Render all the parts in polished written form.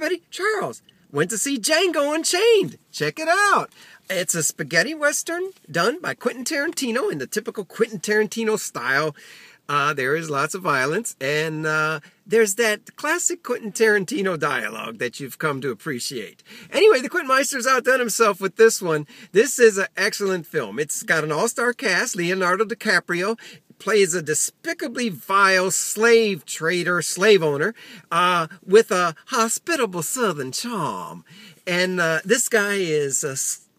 everybody, Charles went to see Django Unchained. Check it out. It's a spaghetti western done by Quentin Tarantino in the typical Quentin Tarantino style. There is lots of violence, and there's that classic Quentin Tarantino dialogue that you've come to appreciate. Anyway, the Quentin Meister's outdone himself with this one. This is an excellent film. It's got an all-star cast. Leonardo DiCaprio plays a despicably vile slave trader, slave owner, with a hospitable southern charm. And this guy is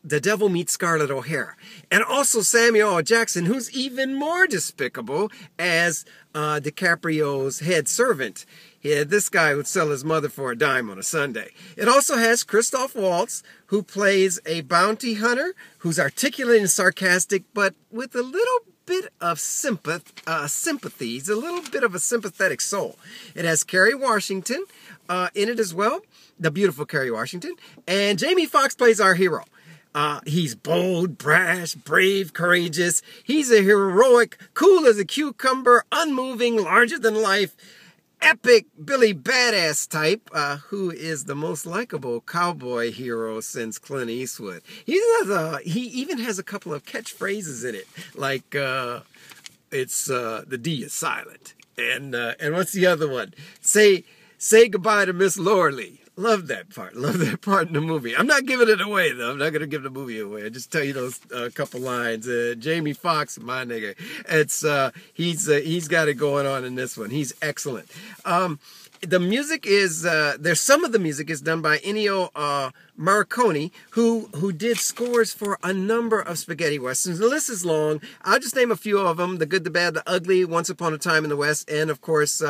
the devil meets Scarlett O'Hara. And also Samuel L. Jackson, who's even more despicable as DiCaprio's head servant. Yeah, this guy would sell his mother for a dime on a Sunday. It also has Christoph Waltz, who plays a bounty hunter, who's articulate and sarcastic, but with a little bit of sympathy. He's a little bit of a sympathetic soul. It has Kerry Washington in it as well, the beautiful Kerry Washington, and Jamie Foxx plays our hero. He's bold, brash, brave, courageous. He's a heroic, cool as a cucumber, unmoving, larger than life, epic Billy Badass type, who is the most likable cowboy hero since Clint Eastwood. He even has a couple of catchphrases in it, like it's the D is silent, and what's the other one? Say goodbye to Miss Lorley. Love that part. Love that part in the movie. I'm not giving it away, though. I'm not going to give the movie away. I just tell you those couple lines. Jamie Foxx, my nigga. It's he's got it going on in this one. He's excellent. The music is there's some of the music is done by Ennio Morricone, who did scores for a number of spaghetti westerns. The list is long. I'll just name a few of them: The Good, the Bad, the Ugly, Once Upon a Time in the West, and of course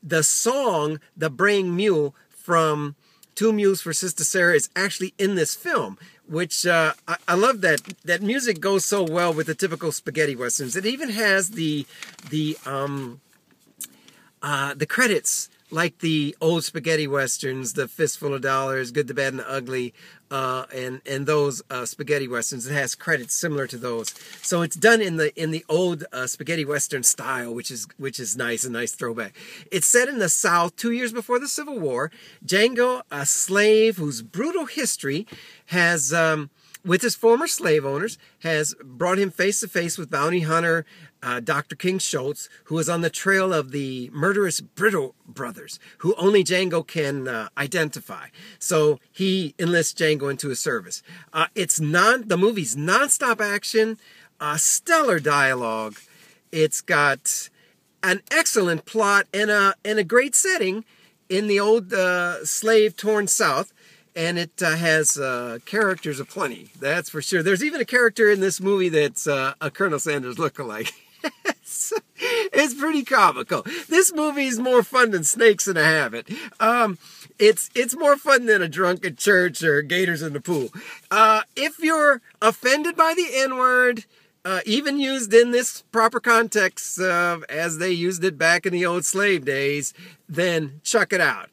the song "The Braying Mule" from Two Mules for Sister Sarah is actually in this film, which I love that music goes so well with the typical spaghetti westerns. It even has the credits like the old spaghetti westerns, the Fistful of Dollars, Good, the Bad, and the Ugly, and those spaghetti westerns. It has credits similar to those. So it's done in the old spaghetti western style, which is nice, a nice throwback. It's set in the South 2 years before the Civil War. Django, a slave whose brutal history has, with his former slave owners, has brought him face to face with bounty hunter Dr. King Schultz, who is on the trail of the murderous Brittle brothers, who only Django can identify. So he enlists Django into his service. The movie's nonstop action, stellar dialogue. It's got an excellent plot and a great setting in the old slave-torn South. And it has characters aplenty, that's for sure. There's even a character in this movie that's a Colonel Sanders lookalike. It's pretty comical. This movie is more fun than Snakes in a Habit. It's more fun than a drunk at church or gators in the pool. If you're offended by the N-word, even used in this proper context as they used it back in the old slave days, then check it out.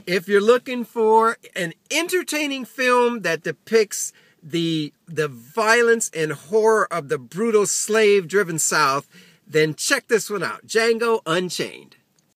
If you're looking for an entertaining film that depicts the violence and horror of the brutal slave-driven South, then check this one out, Django Unchained.